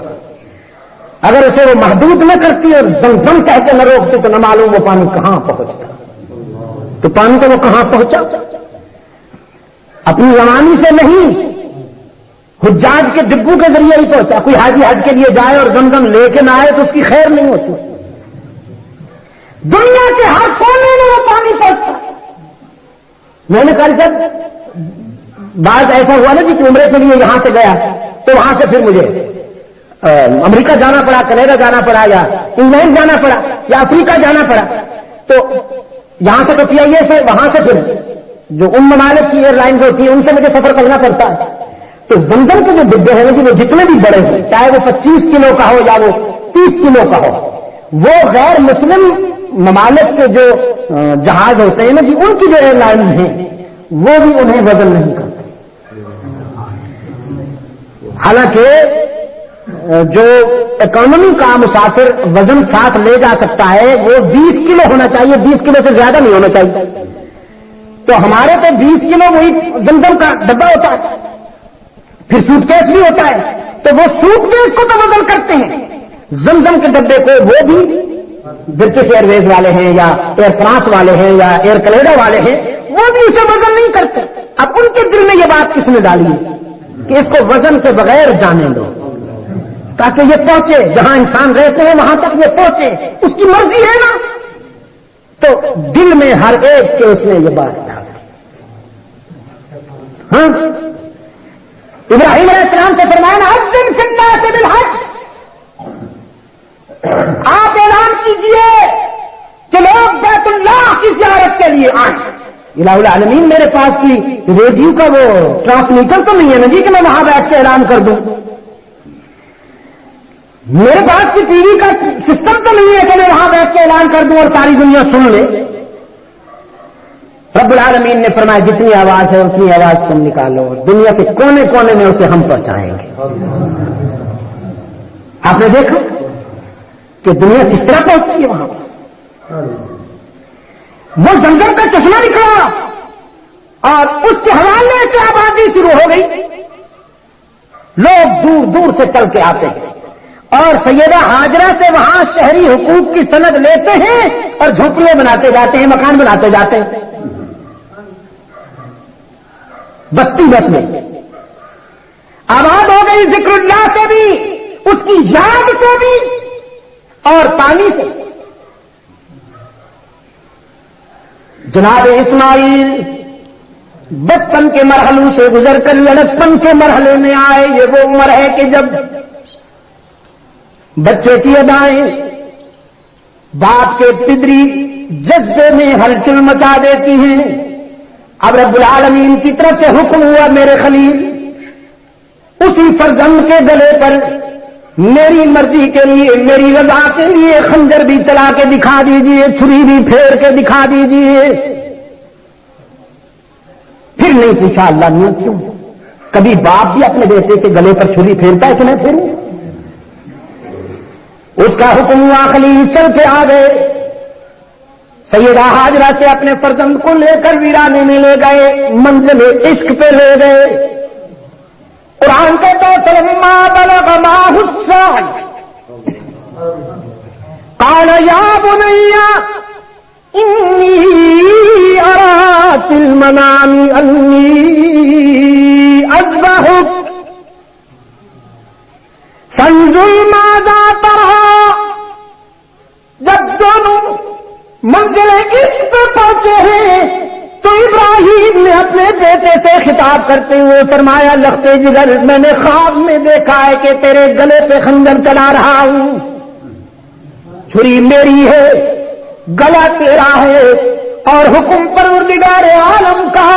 اگر اسے وہ محدود نہ کرتی اور زمزم کہہ کے نہ روکتی تو نہ معلوم وہ پانی کہاں پہنچتا. تو پانی تو وہ کہاں پہنچا؟ اپنی روانی سے نہیں, حجاج کے ڈبو کے ذریعے ہی پہنچا. کوئی حاجی حج کے لیے جائے اور زمزم لے کے نہ آئے تو اس کی خیر نہیں ہوتی. دنیا کے ہر کونے میں وہ پانی پہنچتا. میں نے کہا جب بعض ایسا ہوا نا کہ عمرے کے لیے یہاں سے گیا تو وہاں سے پھر مجھے امریکہ جانا پڑا, کینیڈا جانا پڑا, یا انگلینڈ جانا پڑا, یا افریقہ جانا پڑا. تو یہاں سے تو پی آئی اے سے, وہاں سے پھر جو ان ممالک کی ایئر لائنز ہوتی ہیں ان سے مجھے سفر کرنا پڑتا ہے. تو زمزم کے جو ڈبے ہیں وہ جتنے بھی بڑے ہیں, چاہے وہ 25 کلو کا ہو یا وہ 30 کلو کا ہو, وہ غیر مسلم ممالک کے جو جہاز ہوتے ہیں نا جی, ان کی جو ایئر لائنز ہیں وہ بھی انہیں وزن نہیں کرتے. حالانکہ جو اکانومی کا مسافر وزن ساتھ لے جا سکتا ہے وہ 20 کلو ہونا چاہیے, 20 کلو سے زیادہ نہیں ہونا چاہیے. تو ہمارے تو 20 کلو وہی زمزم کا ڈبہ ہوتا ہے, پھر سوٹ کیس بھی ہوتا ہے. تو وہ سوٹ کیس کو تو وزن کرتے ہیں, زمزم کے ڈبے کو وہ بھی برٹش ایئر ویز والے ہیں یا ایئر فرانس والے ہیں یا ایئر کینیڈا والے ہیں, وہ بھی اسے وزن نہیں کرتے. اب ان کے دل میں یہ بات کس نے ڈالی کہ اس کو وزن کے بغیر جانے دو تاکہ یہ پہنچے جہاں انسان رہتے ہیں وہاں تک یہ پہنچے, اس کی مرضی ہے نا. تو دل میں ہر ایک کے اس نے یہ بات ڈالی. ہاں ابراہیم علیہ السلام سے فرمایا نا اذن فی الناس بالحج, آپ اعلان کیجئے کہ لوگ بیت اللہ کی زیارت کے لیے آئیں. الہ العالمین میرے پاس کی ریڈیو کا وہ ٹرانسمیٹر تو نہیں ہے نا جی کہ میں وہاں بیٹھ کے اعلان کر دوں. میرے پاس کی ٹی وی کا سسٹم تو نہیں ہے کہ میں وہاں بیٹھ کے اعلان کر دوں اور ساری دنیا سن لے. رب العالمین نے فرمایا جتنی آواز ہے اتنی آواز تم نکالو, دنیا کے کونے کونے میں اسے ہم پہنچائیں گے. آپ نے دیکھا کہ دنیا کس طرح پہنچتی ہے وہاں. وہ زمزم کا چشمہ نکلا اور اس کے حوالے سے آبادی شروع ہو گئی. لوگ دور دور سے چل کے آتے ہیں اور سیدہ ہاجرہ سے وہاں شہری حقوق کی سند لیتے ہیں اور جھونپڑیاں بناتے جاتے ہیں, مکان بناتے جاتے ہیں. بستی بس میں آباد ہو گئی ذکر اللہ سے بھی, اس کی یاد سے بھی اور پانی سے. جناب اسماعیل بچپن کے مرحلوں سے گزر کر لڑکپن کے مرحلے میں آئے. یہ وہ عمر ہے کہ جب بچے کی ادائیں باپ کے پدری جذبے میں ہلچل مچا دیتی ہیں. اب رب العالمین کی طرف سے حکم ہوا میرے خلیل اسی فرزند کے گلے پر میری مرضی کے لیے میری رضا کے لیے خنجر بھی چلا کے دکھا دیجئے, چھری بھی پھیر کے دکھا دیجئے. پھر نہیں پوچھا اللہ نے کیوں. کبھی باپ بھی اپنے بیٹے کے گلے پر چھری پھیرتا ہے کہ میں پھیروں؟ اس کا حکم ہوا, خلیل چل کے آ گئے. سیدہ ہاجرہ سے اپنے فرزند کو لے کر ویرانے میں لے گئے, منزل عشق پہ لے گئے. قرآن کہتا ہے فلما بلغ معه السعي قال يا بني إني أرى في المنام أني أذبحك فانظر ماذا ترى. جب دونوں منزل عشق پہ پہنچے ہیں تو ابراہیم نے اپنے بیٹے سے خطاب کرتے ہوئے فرمایا لختے جگر میں نے خواب میں دیکھا ہے کہ تیرے گلے پہ خنجر چلا رہا ہوں. چھری میری ہے, گلا تیرا ہے, اور حکم پروردگار عالم کا,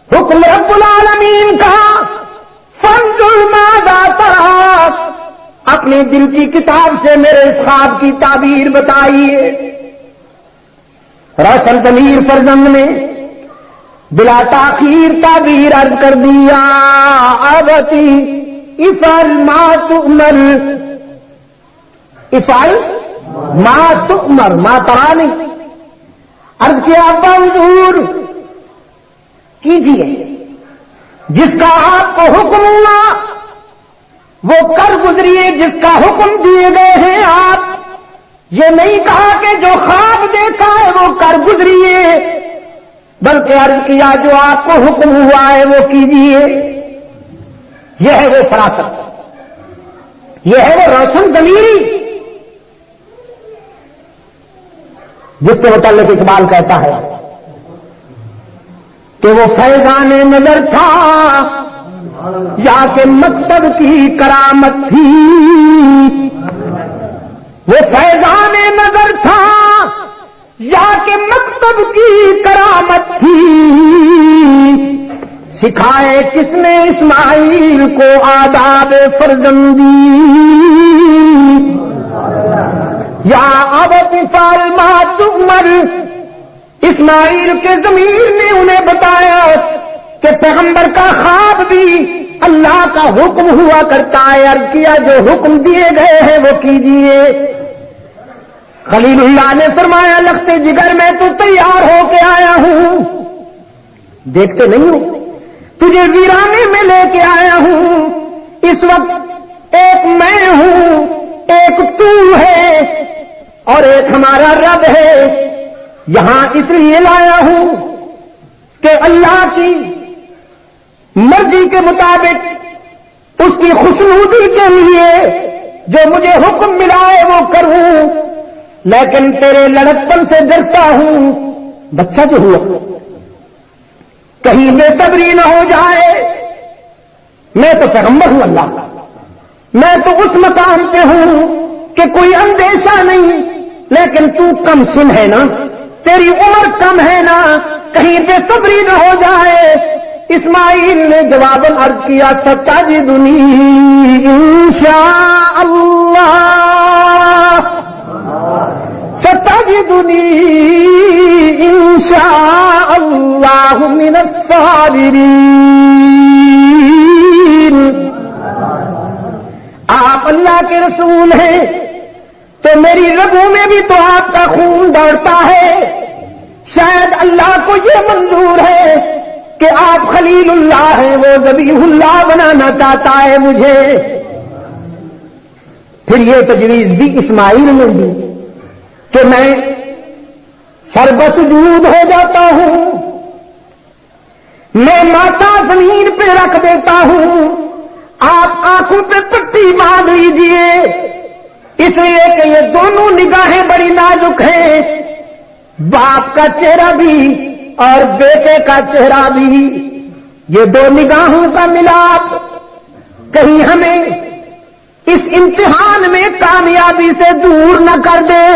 حکم رب العالمین کا. فانظر ماذا ترى, اپنے دل کی کتاب سے میرے اس خواب کی تعبیر بتائیے. روشن ضمیر فرزند نے بلا تاخیر تعبیر عرض کر دیا ابتی افعل ما تؤمر. افعل ما تؤمر, ما ترا نہیں. عرض کیا ابا حضور کیجیے, جس کا آپ کو حکم ہوا وہ کر گزریے, جس کا حکم دیے گئے ہیں آپ. یہ نہیں کہا کہ جو خواب دیکھا ہے وہ کر گزریے, بلکہ عرض کیا جو آپ کو حکم ہوا ہے وہ کیجیے. یہ ہے وہ فراست, یہ ہے وہ روشن ضمیری جس کے متعلق اقبال کہتا ہے کہ وہ فیضان نظر تھا یا کہ مکتب کی کرامت تھی. وہ فیضان نظر تھا یا کہ مکتب کی کرامت تھی. سکھائے کس نے اسماعیل کو آداب فرزندی. یا ابت افعل ما تؤمر, اسماعیل کے ضمیر نے انہیں بتایا کہ پیغمبر کا خواب بھی اللہ کا حکم ہوا کرتا ہے. عرض کیا جو حکم دیے گئے ہیں وہ کیجیے. خلیل اللہ نے فرمایا لختے جگر میں تو تیار ہو کے آیا ہوں, دیکھتے نہیں ہو تجھے ویرانے میں لے کے آیا ہوں. اس وقت ایک میں ہوں, ایک تو ہے, اور ایک ہمارا رب ہے. یہاں اس لیے لایا ہوں کہ اللہ کی مرضی کے مطابق اس کی خوشنودی کے لیے جو مجھے حکم ملا ہے وہ کروں. لیکن تیرے لڑکپن سے ڈرتا ہوں, بچہ جو ہوا کہیں بے صبری نہ ہو جائے. میں تو پیغمبر ہوں اللہ کا, میں تو اس مقام پہ ہوں کہ کوئی اندیشہ نہیں, لیکن تو کم سن ہے نا, تیری عمر کم ہے نا, کہیں بے صبری نہ ہو جائے. اسماعیل نے جواباً عرض کیا ستجدنی انشاء اللہ, ستجدنی انشاء اللہ من الصابرین. آپ اللہ کے رسول ہیں تو میری رگوں میں بھی تو آپ کا خون دوڑتا ہے. شاید اللہ کو یہ منظور ہے کہ آپ خلیل اللہ ہیں, وہ ذبیح اللہ بنانا چاہتا ہے مجھے. پھر یہ تجویز بھی اسماعیل نے دی کہ میں سربسجود ہو جاتا ہوں, میں ماتھا زمین پہ رکھ دیتا ہوں, آپ آنکھوں پہ پٹی باندھ لیجیے, اس لیے کہ یہ دونوں نگاہیں بڑی نازک ہیں. باپ کا چہرہ بھی اور بیٹے کا چہرہ بھی، یہ دو نگاہوں کا ملاپ کہیں ہمیں اس امتحان میں کامیابی سے دور نہ کر دے۔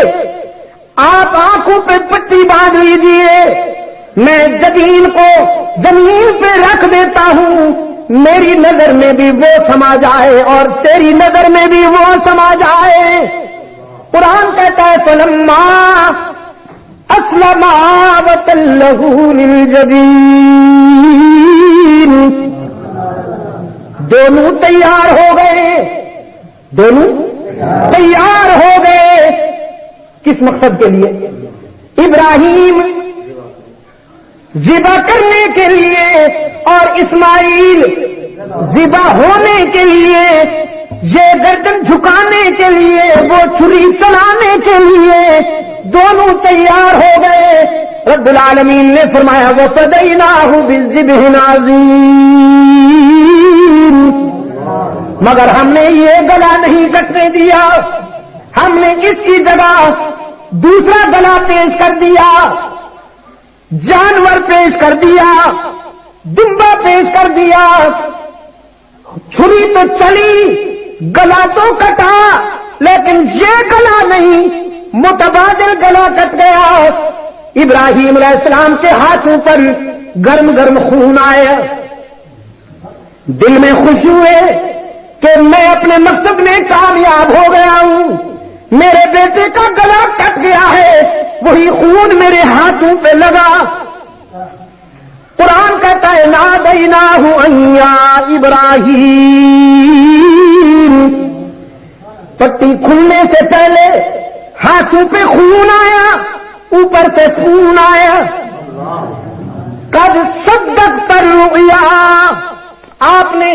آپ آنکھوں پہ پٹی باندھ لیجئے، میں جبین کو زمین پہ رکھ دیتا ہوں، میری نظر میں بھی وہ سما جائے اور تیری نظر میں بھی وہ سما جائے۔ قرآن کہتا ہے فلما اسلما وتلہ للجبین، دونوں تیار ہو گئے، دونوں تیار ہو گئے۔ کس مقصد کے لیے؟ ابراہیم ذبح کرنے کے لیے اور اسماعیل ذبح ہونے کے لیے، یہ گردن جھکانے کے لیے، وہ چھری چلانے کے لیے، دونوں تیار ہو گئے۔ رب العالمین نے فرمایا وَفَدَيْنَاهُ بِالذِّبْحِ الْعَظِيمِ، مگر ہم نے یہ گلا نہیں کٹنے دیا، ہم نے اس کی جگہ دوسرا گلا پیش کر دیا، جانور پیش کر دیا، دمبا پیش کر دیا۔ چھری تو چلی، گلا تو کٹا، لیکن یہ گلا نہیں، متبادل گلا کٹ گیا۔ ابراہیم علیہ السلام کے ہاتھوں پر گرم گرم خون آیا، دل میں خوشی ہوئے کہ میں اپنے مقصد میں کامیاب ہو گیا ہوں، میرے بیٹے کا گلا کٹ گیا ہے، وہی خون میرے ہاتھوں پہ لگا۔ قرآن کہتا ہے نادیناہ ان یا ابراہیم، پٹی کھلنے سے پہلے ہاتھوں پہ خون آیا، اوپر سے خون آیا۔ قد صدقت الرؤیا، آپ نے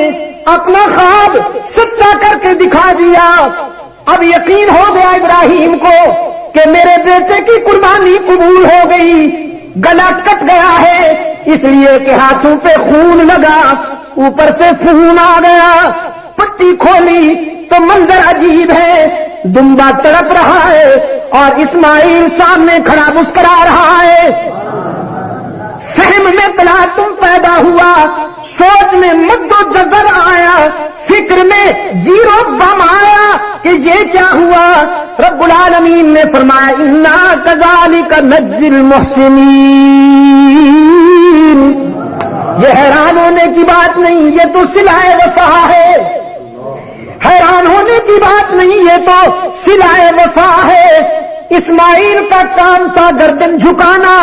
اپنا خواب سچا کر کے دکھا دیا۔ اب یقین ہو گیا ابراہیم کو کہ میرے بیٹے کی قربانی قبول ہو گئی، گلا کٹ گیا ہے اس لیے کہ ہاتھوں پہ خون لگا، اوپر سے خون آ گیا۔ پٹی کھولی تو منظر عجیب ہے، دمبا تڑپ رہا ہے اور اسماعیل سامنے کھڑا مسکرا رہا ہے۔ فہم میں تلاطم پیدا ہوا، سوچ میں مد و جزر آیا، فکر میں زیرو بم آیا کہ یہ کیا ہوا۔ رب العالمین نے فرمایا انا کذالک نجزی المحسنین، یہ حیران ہونے کی بات نہیں، یہ تو صلہ وفا ہے، حیران ہونے کی بات نہیں، یہ تو صلہ وفا ہے۔ اسماعیل کا کام تھا گردن جھکانا،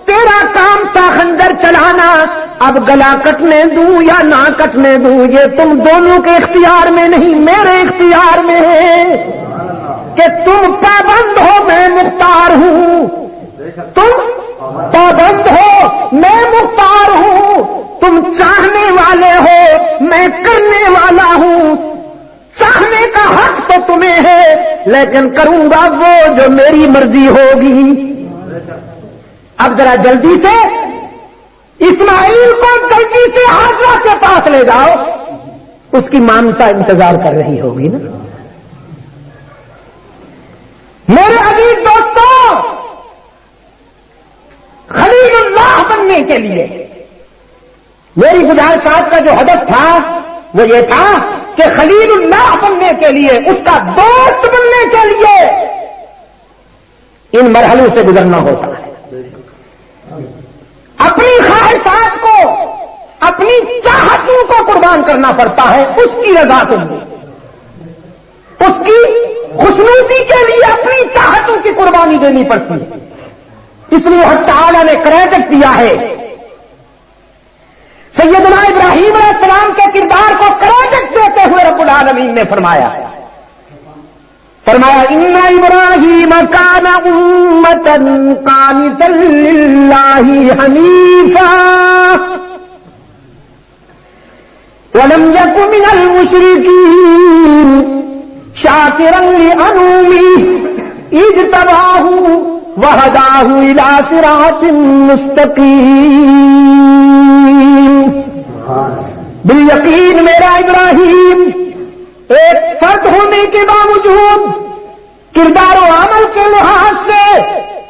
تیرا کام تھا خنجر چلانا، اب گلا کٹنے دوں یا نہ کٹنے دوں یہ تم دونوں کے اختیار میں نہیں، میرے اختیار میں ہے کہ تم پابند ہو میں مختار ہوں، تم پابند ہو میں مختار ہوں، تم چاہنے والے ہو میں کرنے والا ہوں، چاہنے کا حق تو تمہیں ہے لیکن کروں گا وہ جو میری مرضی ہوگی۔ اب ذرا جلدی سے اسماعیل کو جلدی سے حاجرہ کے پاس لے جاؤ، اس کی مامتا انتظار کر رہی ہوگی نا۔ میرے عزیز دوستوں، خلیل اللہ بننے کے لیے میری گزارش آج کا جو ہدف تھا وہ یہ تھا کہ خلیل اللہ بننے کے لیے، اس کا دوست بننے کے لیے ان مرحلوں سے گزرنا ہوتا ہے۔ اپنی خواہشات کو، اپنی چاہتوں کو قربان کرنا پڑتا ہے اس کی رضا کے لیے، اس کی خوشنودی کے لیے اپنی چاہتوں کی قربانی دینی پڑتی ہے۔ اس لیے حق تعالی نے کریڈٹ دیا ہے، سیدنا ابراہیم علیہ السلام کے کردار کو کریڈٹ دیتے ہوئے رب العالمین نے فرمایا ان ابراہیم کان امۃ قانتا للہ حنیفا ولم یک من المشرکین شاکرا لانعمہ اجتباہ وہداہ الی صراط مستقیم۔ بالیقین میرا ابراہیم ایک فرد ہونے کے باوجود کردار و عمل کے لحاظ سے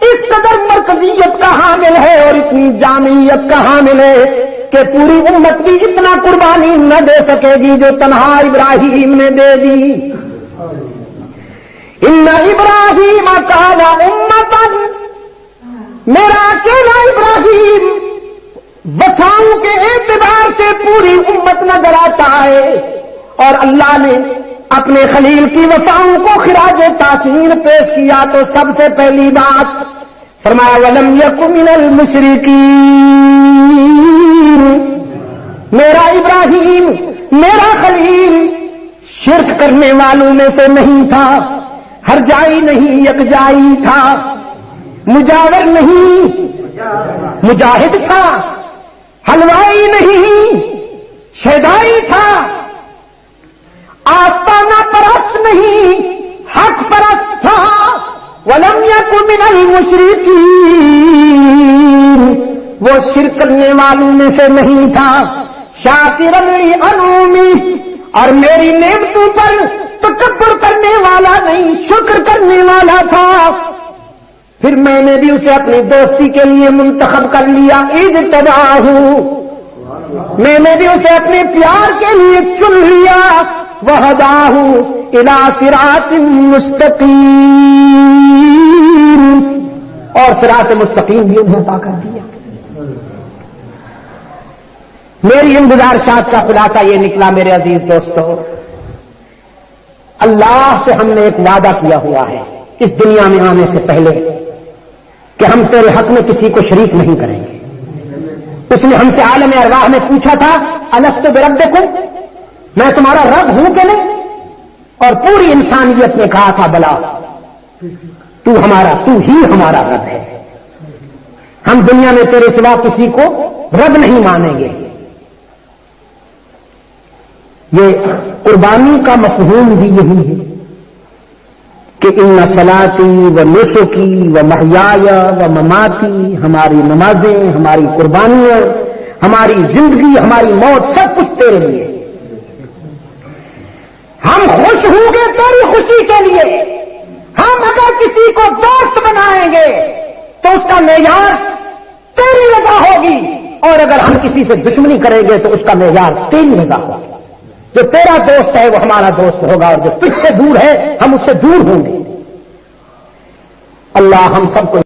اس قدر مرکزیت کا حامل ہے اور اتنی جامعیت کا حامل ہے کہ پوری امت بھی اتنا قربانی نہ دے سکے گی جو تنہا ابراہیم نے دے دی. ان ابراہیم کان امتا، میرا اکیلا ابراہیم وفاؤں کے اعتبار سے پوری امت نظر آتا ہے، اور اللہ نے اپنے خلیل کی وفاؤں کو خراج تحسین پیش کیا تو سب سے پہلی بات فرمایا وَلَمْ يَكُ مِنَ الْمُشْرِكِينَ. میرا ابراہیم، میرا خلیل شرک کرنے والوں میں سے نہیں تھا، ہرجائی نہیں یکجائی تھا، مجاور نہیں مجاہد تھا، حلوائی نہیں شیدائی تھا، آستانہ پرست نہیں حق پرست تھا. وَلَمْ يَكُ مِنَ الْمُشْرِكِينَ، وہ شرک کرنے والوں میں سے نہیں تھا. شاکرا لِأَنْعُمِهِ، اور میری نعمتوں پر تکبر کرنے والا نہیں، شکر کرنے والا تھا. پھر میں نے بھی اسے اپنی دوستی کے لیے منتخب کر لیا. اجتباہ، میں نے بھی اسے اپنے پیار کے لیے چن لیا. وہداہ الی صراط مستقیم، اور صراط مستقیم بھی انہیں عطا کر دیا. میری ان گزارشات کا خلاصہ یہ نکلا میرے عزیز دوستو، اللہ سے ہم نے ایک وعدہ کیا ہوا ہے اس دنیا میں آنے سے پہلے کہ ہم تیرے حق میں کسی کو شریک نہیں کریں گے. اس نے ہم سے عالم ارواح میں پوچھا تھا الست بربکم، میں تمہارا رب ہوں کہ نہیں؟ اور پوری انسانیت نے کہا تھا بلا، تو ہی ہمارا رب ہے. ہم دنیا میں تیرے سوا کسی کو رب نہیں مانیں گے. یہ قربانی کا مفہوم بھی یہی ہے کہ ان صلاتی و نسکی و محیای و مماتی، ہماری نمازیں، ہماری قربانیاں، ہماری زندگی، ہماری موت، سب کچھ تیرے لیے. ہم خوش ہوں گے تیری خوشی کے لیے. ہم اگر کسی کو دوست بنائیں گے تو اس کا معیار تیری رضا ہوگی، اور اگر ہم کسی سے دشمنی کریں گے تو اس کا معیار تیری رضا ہوگی. جو تیرا دوست ہے وہ ہمارا دوست ہوگا، اور جو تجھ سے دور ہے ہم اس سے دور ہوں گے. اللہ ہم سب کو